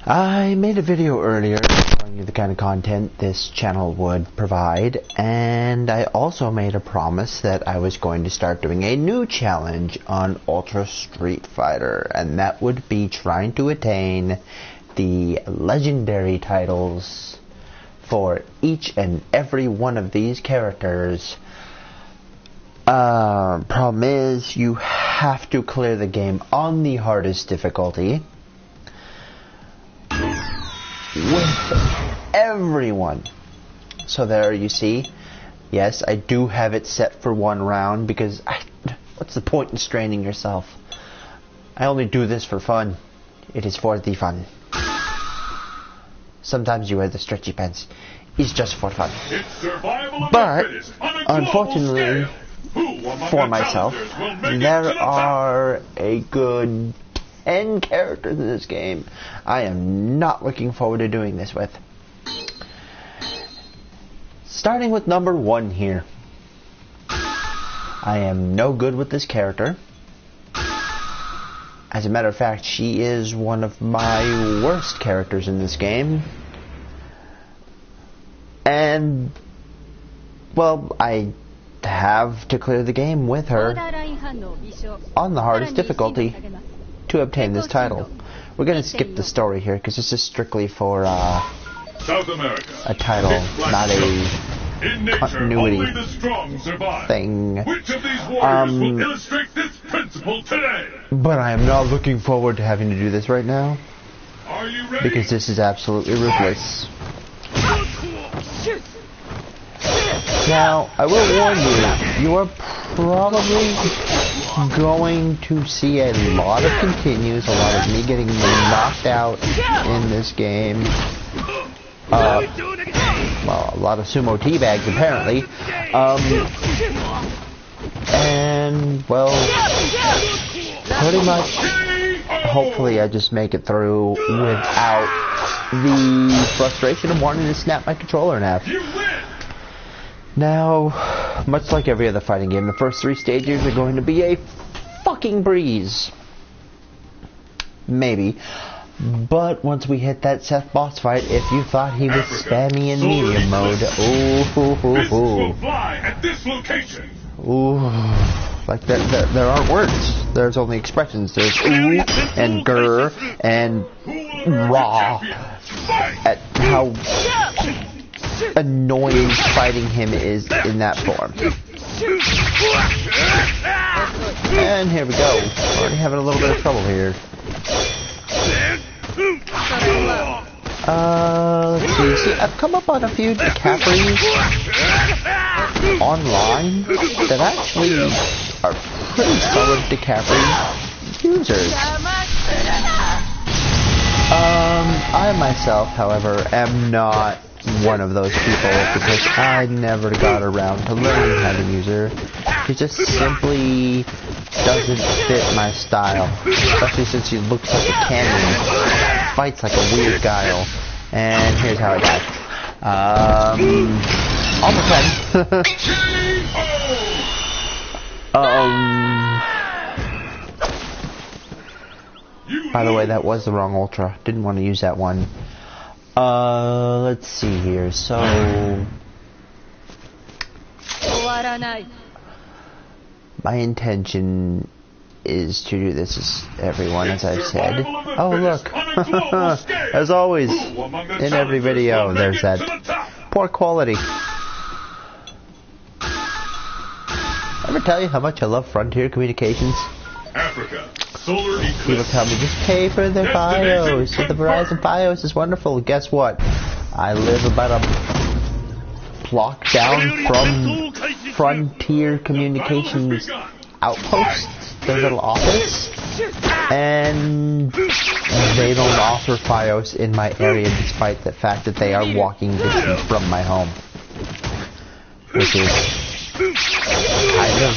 I made a video earlier showing you the kind of content this channel would provide, and I also made a promise that I was going to start doing a new challenge on Ultra Street Fighter, and that would be trying to attain the legendary titles for each and every one of these characters. Problem is, you have to clear the game on the hardest difficulty with everyone. So there you see, yes, I do have it set for one round because what's the point in straining yourself? I only do this for fun. It is for the fun. Sometimes you wear the stretchy pants. It's just for fun. But unfortunately for myself, there are a good 10 characters in this game I am not looking forward to doing this with. Starting with number 1 here. I am no good with this character. As a matter of fact, she is one of my worst characters in this game. And, well, I have to clear the game with her on the hardest difficulty to obtain this title. We're going to skip the story here because this is strictly for South America, a title, not a continuity thing. Which of these warriors will illustrate this principle today? But I am not looking forward to having to do this right now. Are you ready? Because this is absolutely ruthless. Now, I will warn you, you are probably going to see a lot of continues, a lot of me getting knocked out in this game. Well, a lot of sumo teabags apparently. And, well, pretty much, hopefully I just make it through without the frustration of wanting to snap my controller in half. Now, much like every other fighting game, the first 3 stages are going to be a fucking breeze. Maybe. But once we hit that Seth boss fight, if you thought he was spammy in medium mode, like there aren't words. There's only expressions. There's ooh and grr and raw at how annoying fighting him is in that form. And here we go. Already having a little bit of trouble here. Let's see. See, I've come up on a few DiCapris online that actually are pretty solid DiCapri users. I myself, however, am not one of those people because I never got around to learning how to use her. She just simply doesn't fit my style, especially since she looks like a cannon, fights like a weird guile. And here's how I die. Almost 10. By the way, that was the wrong Ultra. Didn't want to use that one. Let's see here. So, my intention is to do this as everyone, as I've said. Oh, look. As always, in every video, there's that poor quality. Ever tell you how much I love Frontier Communications? Africa. Solar eclipse. People tell me, just pay for the BIOS. The Verizon BIOS is wonderful. Guess what? I live about a block down from Frontier Communications Outpost, their little office, and they don't offer FiOS in my area despite the fact that they are walking distance from my home, which is kind of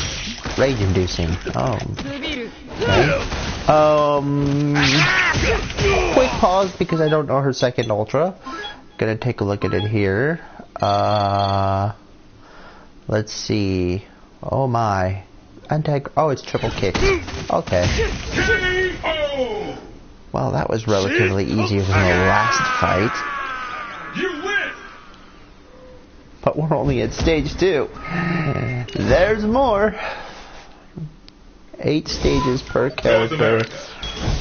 rage-inducing. Quick pause because I don't know her second Ultra. Gonna take a look at it here. Let's see. Oh my. Oh, it's triple kick. Okay. Well, that was relatively easier than the last fight. You win! But we're only at stage 2. There's more. 8 stages per character.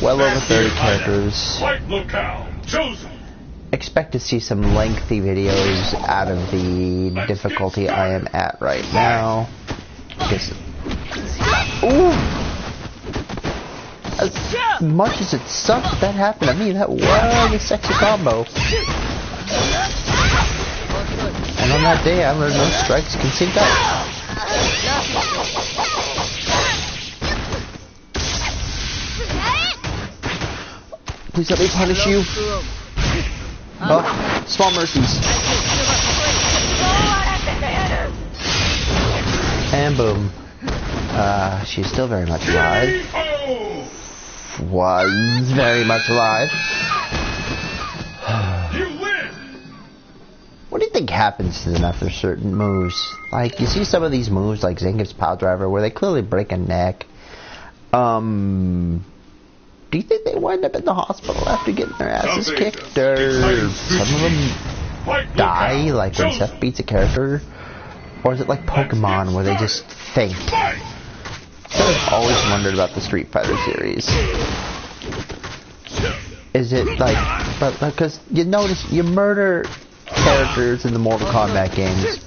Well over 30 characters. White locale chosen. Expect to see some lengthy videos out of the difficulty I am at right now. Ooh! As much as it sucks that happened to me, that was a sexy combo. And on that day, I learned no strikes can sync up. Please let me punish you. Oh, small mercies. And boom. She's still very much alive. Was very much alive. What do you think happens to them after certain moves? Like, you see some of these moves, like Zangief's Power Driver, where they clearly break a neck. Do you think they wind up in the hospital after getting their asses kicked? Or some of them die, like when Seth beats a character? Or is it like Pokemon, where they just think? I've always wondered about the Street Fighter series. Is it like, but because you notice you murder characters in the Mortal Kombat games,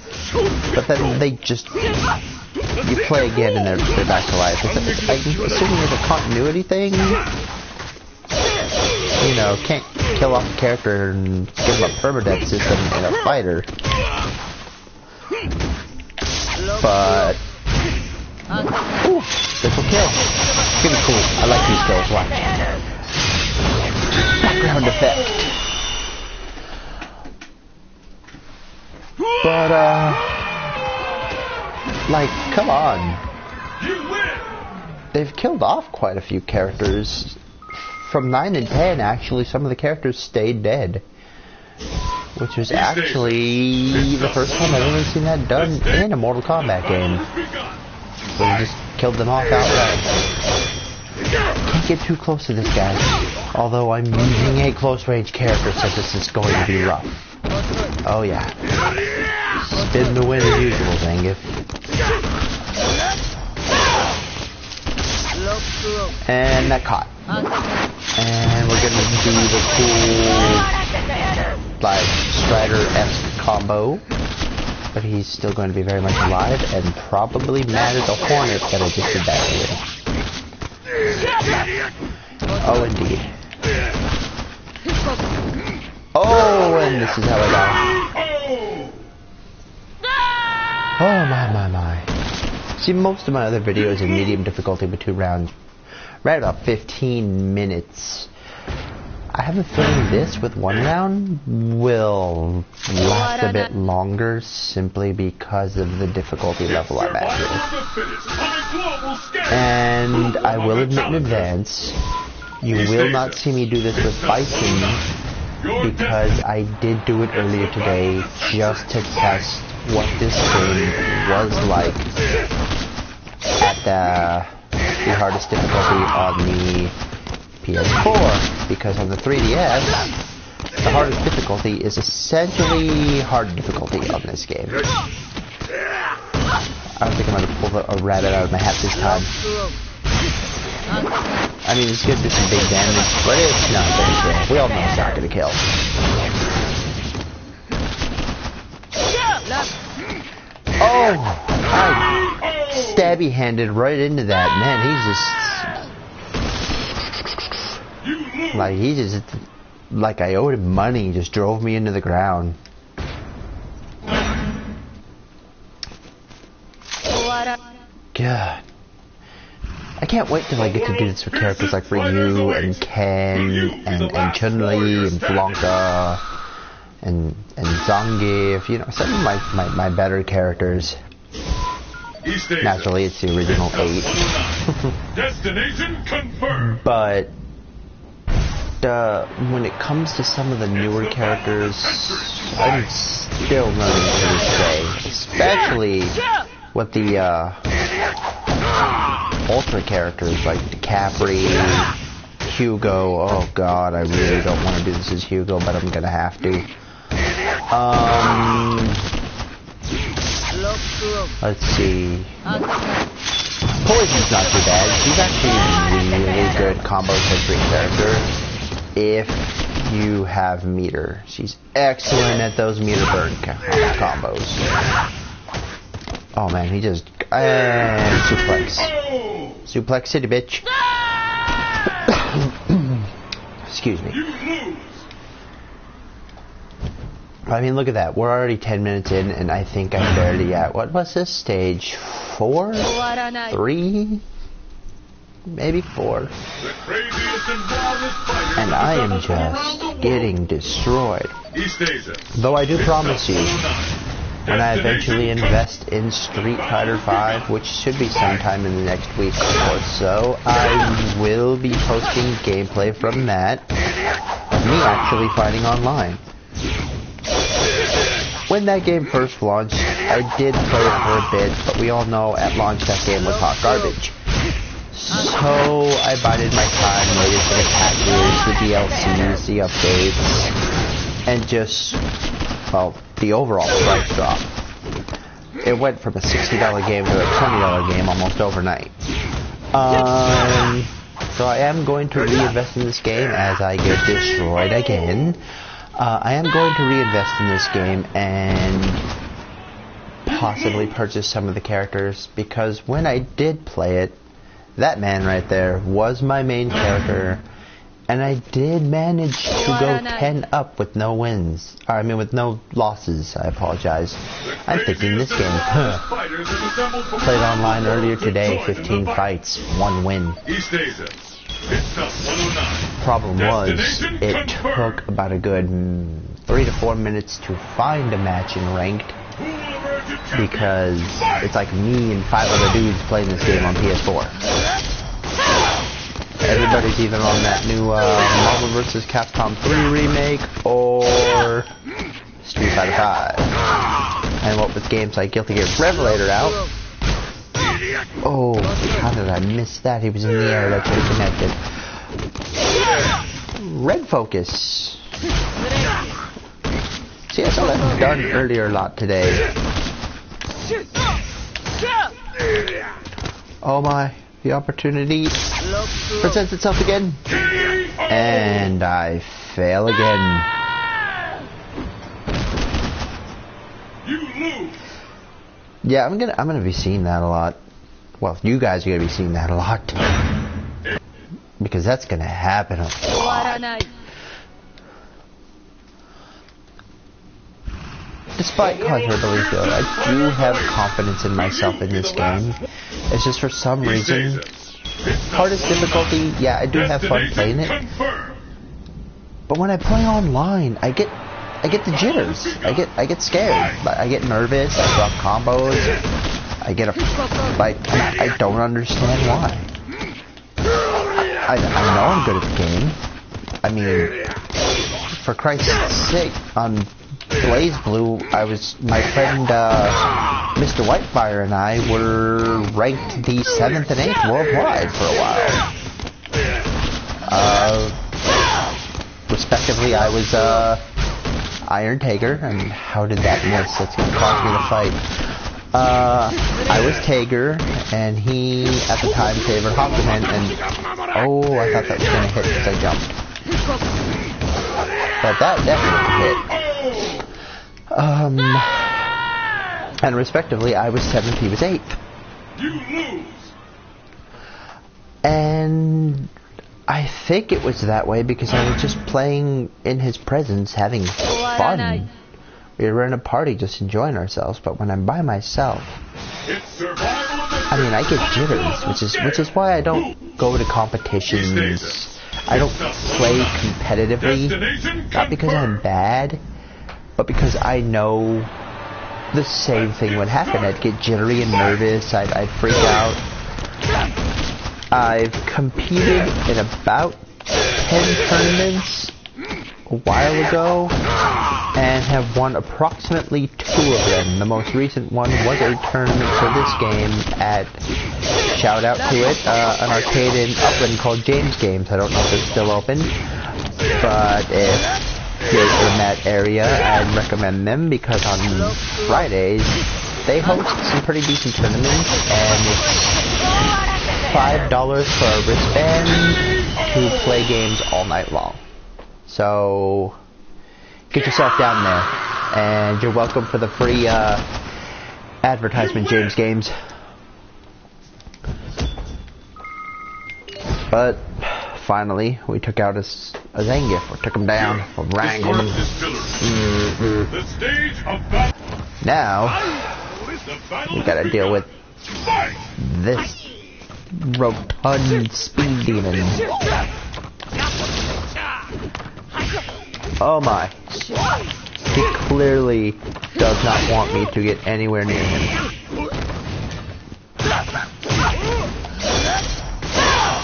but then they just, you play again and they're back to life. I'm assuming it's a continuity thing. You know, can't kill off a character and give them a permadeath system in a fighter. But ooh, this will kill. It's gonna be cool. I like these kills. Watch. Background effect. But like, come on. They've killed off quite a few characters. From 9 and 10, actually, some of the characters stayed dead. Which was actually the first time I've ever seen that done in a Mortal Kombat game. So they just killed them off outright. Can't get too close to this guy. Although I'm using a close range character, so this is going to be rough. Oh yeah. Spin the win as usual, Zangief. And that caught. And we're gonna do the cool, like, Strider-esque combo. But he's still going to be very much alive and probably mad as a hornet that I just did that to him. Oh, indeed. Oh, and this is how I die. Oh, my. See, most of my other videos in medium difficulty with 2 rounds, right about 15 minutes. I have a feeling this, with 1 round, will last a bit longer simply because of the difficulty level I'm at here. And I will admit in advance, you will not see me do this with Bison, because I did do it earlier today just to test what this game was like at the hardest difficulty on the PS4, because on the 3DS, the hardest difficulty is essentially hard difficulty on this game. I don't think I'm going to pull a rabbit out of my hat this time. I mean, it's going to do some big damage, but it's not going to kill. We all know it's not going to kill. Oh! I stabby-handed right into that. Man, he's just... Like I owed him money, he just drove me into the ground. God. I can't wait till I get to do this with characters like Ryu and Ken and Chun-Li and Blanca and Zangief, you know, some of my better characters. Naturally, it's the original 8. Destination confirmed. But when it comes to some of the newer characters, I'm still learning to this day, especially with the Ultra characters like DiCaprio, Hugo. Oh god, I really don't want to do this as Hugo, but I'm gonna have to. Let's see. Poison's not too bad. She's actually a really good combo-centric character if you have meter. She's excellent at those meter burn combos. Oh man, he just... and suplex. Suplex City, bitch. Excuse me. I mean, look at that. We're already 10 minutes in, and I think I'm barely at... what was this? Stage 4? 3? Maybe 4. And I am just getting destroyed. Though I do promise you, when I eventually invest in Street Fighter V, which should be sometime in the next week or so, I will be posting gameplay from that of me actually fighting online. When that game first launched, I did play it for a bit, but we all know at launch that game was hot garbage. So I bided my time, waited for the patches, the DLCs, the updates, and just, well, the overall price drop. It went from a $60 game to a $20 game almost overnight. So I am going to reinvest in this game as I get destroyed again. I am going to reinvest in this game and possibly purchase some of the characters, because when I did play it, that man right there was my main character, and I did manage to go 10 up with no wins. I mean, with no losses. I apologize. I'm thinking this game. Played online earlier today, 15 fights, 1 win. Problem was, it took about a good 3 to 4 minutes to find a match in ranked, because it's like me and 5 other dudes playing this game on PS4. Everybody's either on that new Marvel vs. Capcom 3 remake or Street Fighter 5. And what with games like Guilty Gear Revelator out, oh, how did I miss that? He was in the air, that should have connected. Red focus. See, I saw that done earlier a lot today. Oh my, the opportunity presents itself again. And I fail again. Yeah, I'm gonna be seeing that a lot. Well, you guys are gonna be seeing that a lot. Because that's gonna happen a lot. Despite hyperbole though, I do have confidence in myself in this game. It's just for some reason, hardest difficulty, yeah, I do have fun playing it. But when I play online, I get the jitters. I get scared. I get nervous. I drop combos. I get I don't understand why. I know I'm good at the game. I mean, for Christ's sake, on Blaze Blue, my friend Mr. Whitefire and I were ranked the 7th and 8th worldwide for a while. Respectively, I was Iron Tager, and how did that miss? That's gonna cost me the fight. I was Tager, and he, at the time, favored Hakumen, and oh, I thought that was going to hit because I jumped. But that definitely hit. And respectively, I was 7th, he was 8th. You lose! And I think it was that way because I was just playing in his presence, having fun. We were in a party just enjoying ourselves, but when I'm by myself, I mean, I get jitters, which is why I don't go to competitions. I don't play competitively, not because I'm bad, but because I know the same thing would happen. I'd get jittery and nervous, I'd freak out. I've competed in about 10 tournaments a while ago. and have won approximately 2 of them. The most recent one was a tournament for this game at, shout out to it, an arcade in Upland called James Games. I don't know if it's still open, but if you're in that area, I'd recommend them because on Fridays they host some pretty decent tournaments, and it's $5 for a wristband to play games all night long. So get yourself down there, and you're welcome for the free advertisement, James Games. But finally, we took out a Zangief, or took him down, or wrangled him. Now, we gotta deal with this rotund speed demon. Oh my. He clearly does not want me to get anywhere near him.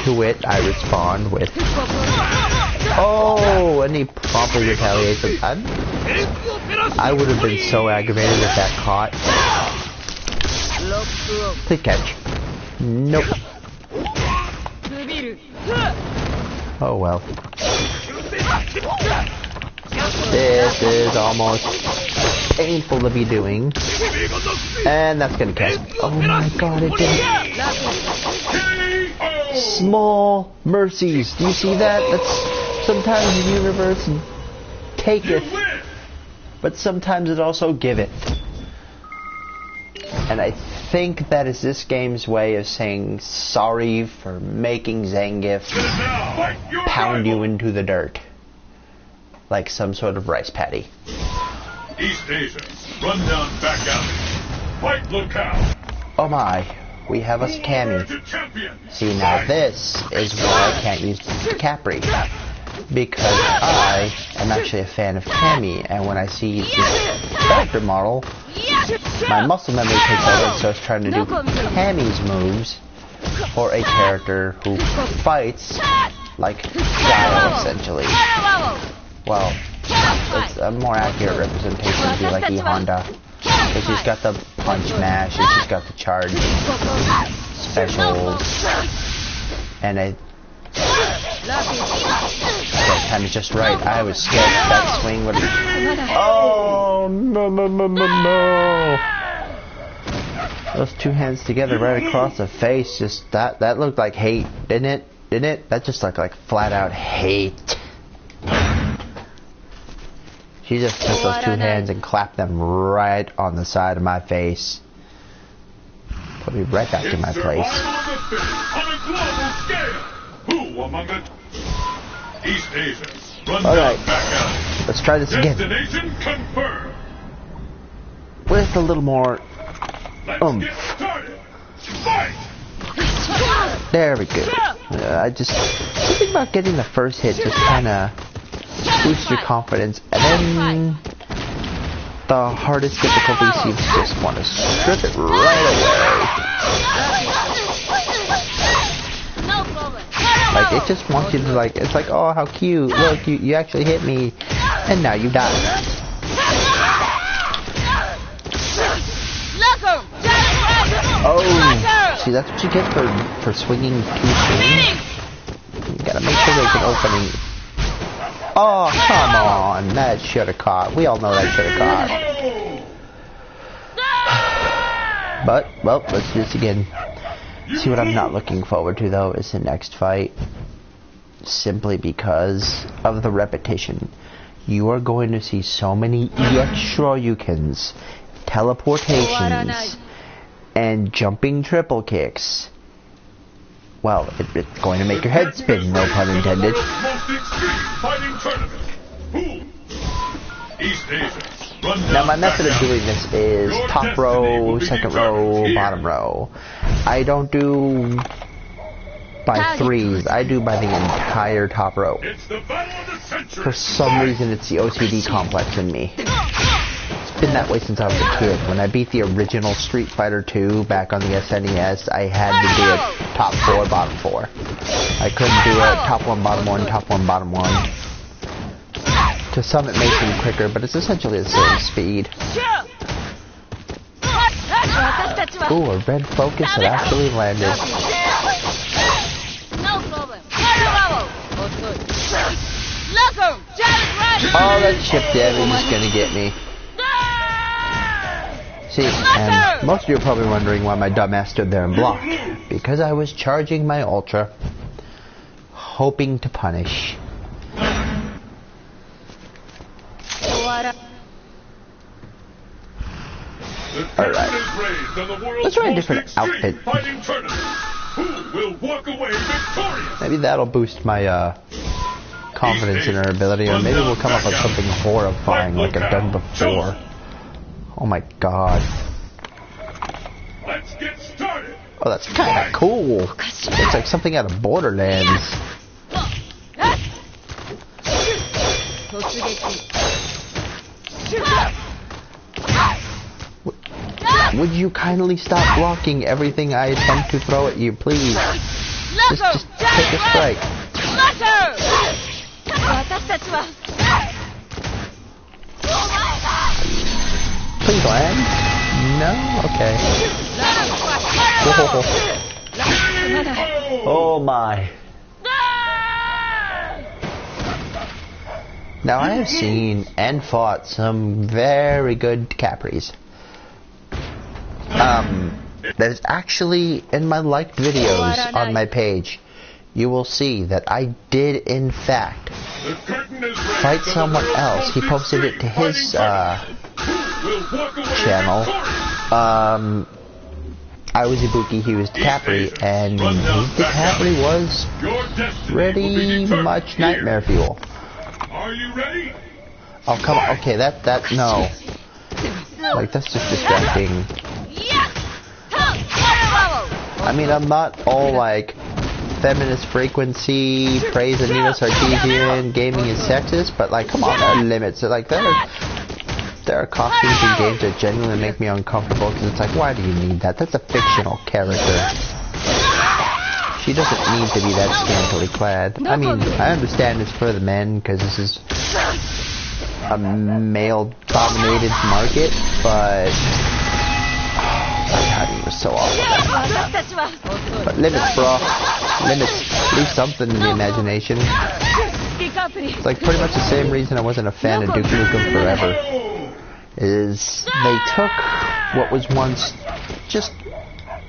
To it, I respond with, oh, and he promptly retaliates. I would have been so aggravated if that caught. Please catch. Nope. Oh well. This is almost painful to be doing. And that's gonna catch. Oh my god, it did. Small mercies. Do you see that? That's sometimes the universe taketh, but sometimes it also giveth. And I think that is this game's way of saying sorry for making Zangief pound you into the dirt like some sort of rice patty. East Asia, run down back alley. Fight locale. Oh my, we have a Cammy. See, now this is why I can't use Capri, because I am actually a fan of Cammy, and when I see this character model, my muscle memory takes over and starts trying to do Cammy's moves for a character who fights like Guile, essentially. Well, it's a more accurate representation would be like E Honda, because she's got the punch mash, and she's got the charge specials, and that time is just right. I was scared that swing would. Oh no no no no no! Those two hands together right across the face, just that looked like hate, didn't it? Didn't it? That just looked like flat out hate. She just took those two hands and clapped them right on the side of my face. Put me right back in my place. Alright, let's try this again. With a little more oomph. There we go. Something about getting the first hit just kinda boost your confidence, and then the hardest difficulty seems to just want to strip it right away. Like, it just wants you to, like, it's like, oh, how cute, look, you actually hit me, and now you die. Oh, see, that's what you get for swinging too soon. You gotta make sure there's an opening. Oh, come on. That should have caught. We all know that should have caught. But, well, let's do this again. See, what I'm not looking forward to, though, is the next fight. Simply because of the repetition. You are going to see so many Shoryukens, teleportations, and jumping triple kicks. Well, it's going to make your head spin, no pun intended. Now, my method of doing this is top row, second row, bottom row. I don't do by threes, I do by the entire top row. For some reason, it's the OCD complex in me. It's been that way since I was a kid. When I beat the original Street Fighter 2 back on the SNES, I had to do it top 4, bottom 4. I couldn't do it top 1, bottom 1, top 1, bottom 1. To some it makes them quicker, but it's essentially the same speed. Ooh, a red focus that actually landed. Oh, that chip damage is gonna get me. See, and most of you are probably wondering why my dumbass stood there and blocked. Because I was charging my Ultra, hoping to punish. Alright. Let's try a different outfit. Maybe that'll boost my confidence in her ability, or maybe we'll come up with something horrifying like I've done before. Oh my god. Let's get started. Oh, that's kinda cool. Looks like something out of Borderlands. Would you kindly stop blocking everything I attempt to throw at you, please? Just take a strike. Please land. No? Okay. Whoa. Oh my. Now I have seen and fought some very good Capris. There's actually, in my liked videos on my page, you will see that I did in fact fight someone else. He posted it to his channel. I was Ibuki, he was Capri, and the Capri was pretty much nightmare fuel. Are you ready? Oh come on, okay, no. Like, that's just distracting. I mean, I'm not all like feminist frequency, praise Anita Sarkeesian, gaming is sexist, but like, come on, there are limits. Like, there are costumes in games that genuinely make me uncomfortable, because it's like, why do you need that? That's a fictional character. She doesn't need to be that scantily clad. I mean, I understand it's for the men, because this is a male-dominated market, but God, he was so awful. But limits, bro. Limits. Leave something in the imagination. It's like pretty much the same reason I wasn't a fan of Duke Nukem Forever. Is they took what was once just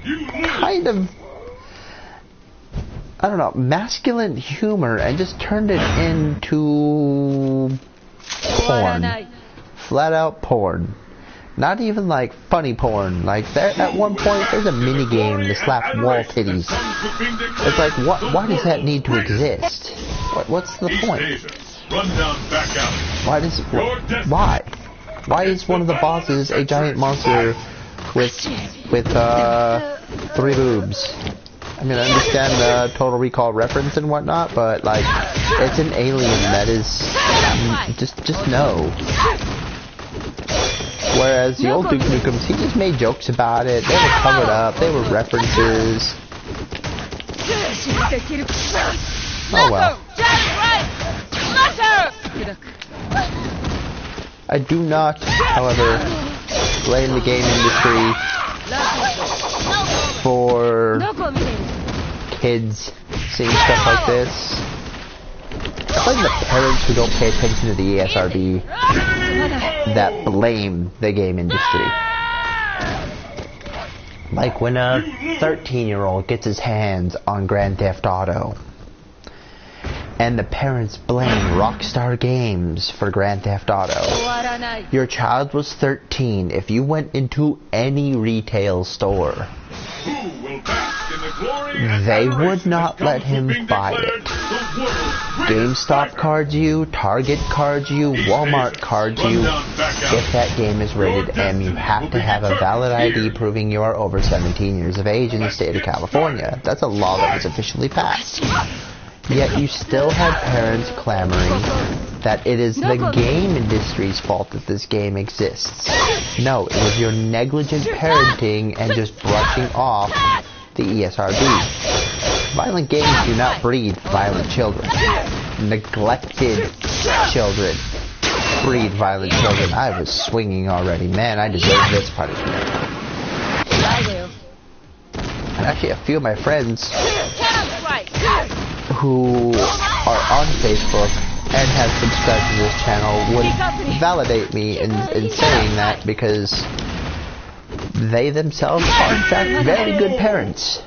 kind of, I don't know, masculine humor and just turned it into porn. Flat out porn. Not even like funny porn. Like, there at one point there's a mini game to slap wall titties. It's like, why does that need to exist? What's the point? Why does why? Why is one of the bosses a giant monster with 3 boobs? I mean, I understand the Total Recall reference and whatnot, but like, it's an alien that is just no. Whereas the old Duke Nukems, he just made jokes about it. They were covered up. They were references. Oh well. I do not, however, blame the game industry for kids seeing stuff like this. I blame the parents who don't pay attention to the ESRB that blame the game industry. Like when a 13-year-old gets his hands on Grand Theft Auto, and the parents blame Rockstar Games for Grand Theft Auto. Your child was 13. If you went into any retail store, they would not let him buy it. GameStop cards you, Target cards you, Walmart cards you, if that game is rated M. You have to have a valid ID proving you are over 17 years of age in the state of California. That's a law that was officially passed. Yet you still had parents clamoring that it is the game industry's fault that this game exists. No, it was your negligent parenting and just brushing off the ESRB. Violent games do not breed violent children. Neglected children breed violent children. I was swinging already. Man, I deserve this punishment. I do. And actually, a few of my friends who are on Facebook and have subscribed to this channel would validate me in saying that, because they themselves are in fact very good parents.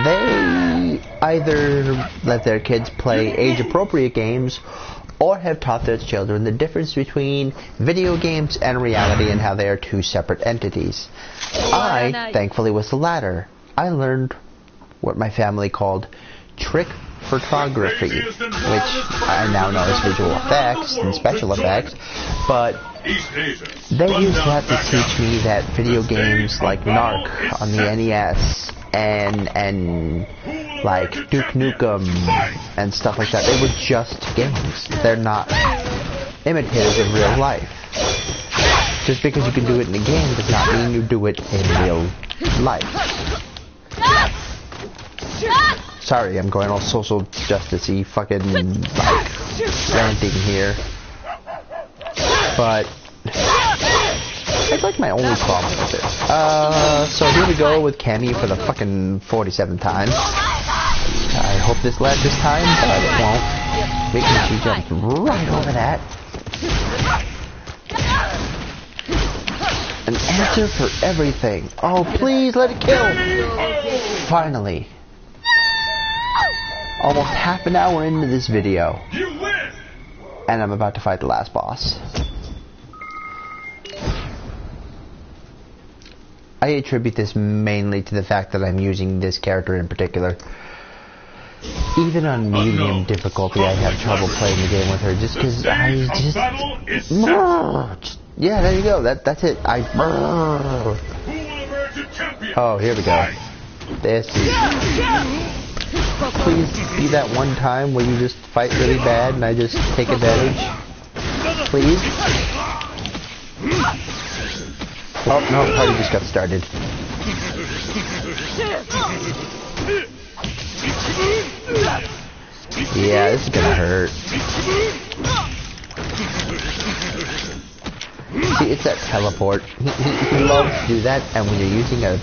They either let their kids play age-appropriate games or have taught their children the difference between video games and reality and how they are two separate entities. I, thankfully, was the latter. I learned what my family called trick photography, which I now know as visual effects and special effects, but they used that to teach me that video games like Narc on the NES and like Duke Nukem and stuff like that, they were just games. They're not imitators of real life. Just because you can do it in a game does not mean you do it in real life. Sorry, I'm going all social justice-y fucking like ranting here. But it's like my only problem with it. So here we go with Cammy for the fucking 47th time. I hope this lasts this time, but it won't. Because she jumped right over that. An answer for everything. Oh, please let it kill. Finally. Almost half an hour into this video. And I'm about to fight the last boss. I attribute this mainly to the fact that I'm using this character in particular. Even on medium difficulty, I have trouble playing the game with her just because I just... Yeah, there you go. That's it. Oh, here we go. This is... Please be that one time where you just fight really bad and I just take advantage. Please. Oh, no, party just got started. Yeah, this is gonna hurt. See, it's that teleport. He loves to do that, and when you're using a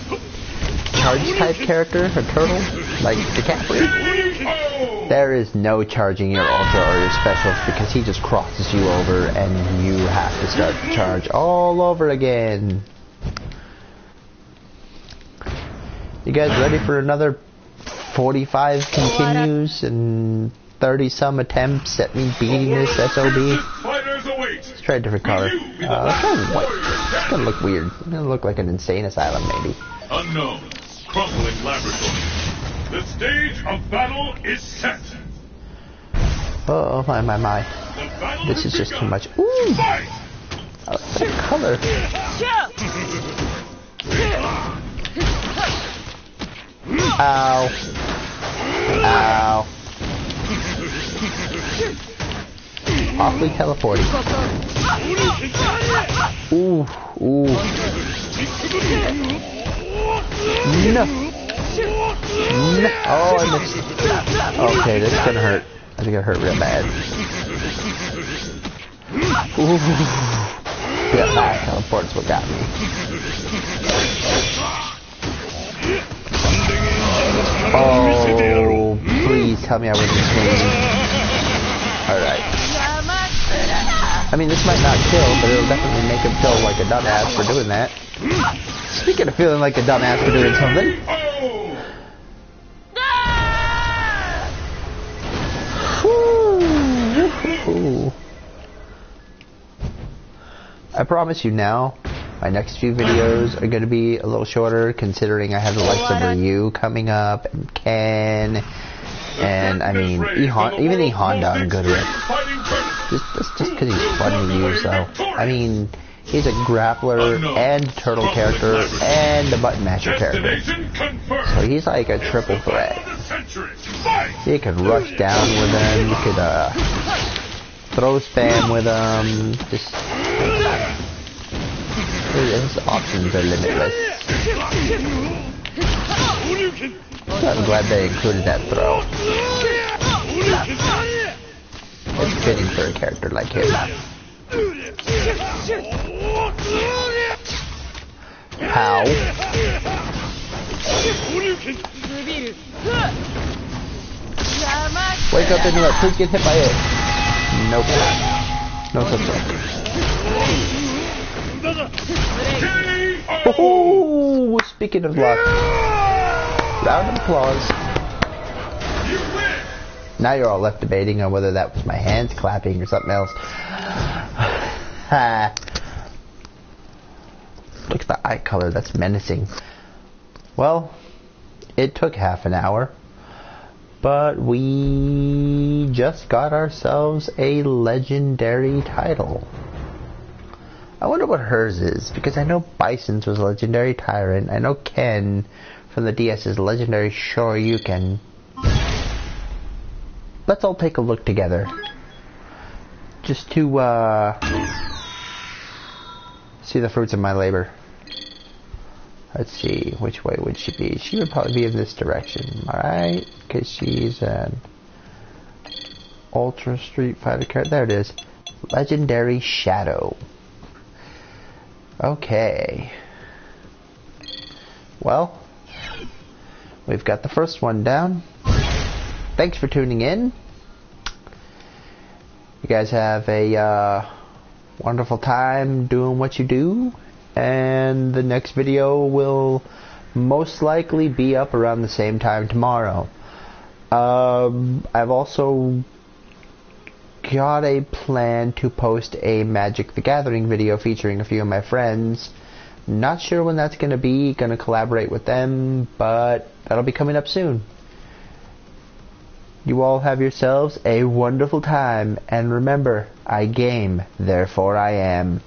charge-type character, a turtle, like DiCaprio, there is no charging your ultra or your specials because he just crosses you over and you have to start the charge all over again. You guys ready for another 45 continues and 30-some attempts at me beating this SOB? Let's try a different color. Let's try white. It's gonna look weird. It's gonna look like an insane asylum, maybe. Unknown. Crumbling laboratory. The stage of battle is set. Oh my. This is just too much. Ooh! I like that color. Ow. Ow. Awfully teleporting. Ooh. No. Oh, I missed. Okay, this is gonna hurt. I think it hurt real bad. Ooh. Yeah, that teleport's what got me. Oh, please tell me I wasn't swinging. Alright. I mean, this might not kill, but it'll definitely make him feel like a dumbass for doing that. Speaking of feeling like a dumbass for doing something. Ooh. I promise you now, my next few videos are going to be a little shorter, considering I have the likes of Ryu coming up, and Ken, and I mean, even E-Honda I'm good with. Just because he's fun to use, though. I mean, he's a grappler and turtle character and a button masher character. So he's like a triple threat. You could rush down with him, you could throw spam with him, just... His options are limitless. I'm glad they included that throw. It's fitting for a character like him. How? Wake up, interrupt. Please get hit by it. Nope. No such thing. Oh, speaking of luck. Round of applause. Now you're all left debating on whether that was my hands clapping or something else. Look at the eye color, that's menacing. Well, it took half an hour, but we just got ourselves a legendary title. I wonder what hers is, because I know Bison's was Legendary Tyrant. I know Ken from the DS is Legendary Shoryuken. Let's all take a look together. Just to see the fruits of my labor. Let's see, which way would she be? She would probably be in this direction, alright? Because she's an Ultra Street Fighter character. There it is. Legendary Shadow. Okay. Well, we've got the first one down. Thanks for tuning in. You guys have a wonderful time doing what you do. And the next video will most likely be up around the same time tomorrow. I've also got a plan to post a Magic the Gathering video featuring a few of my friends. Not sure when that's going to be. Going to collaborate with them, but that'll be coming up soon. You all have yourselves a wonderful time, and remember, I game, therefore I am.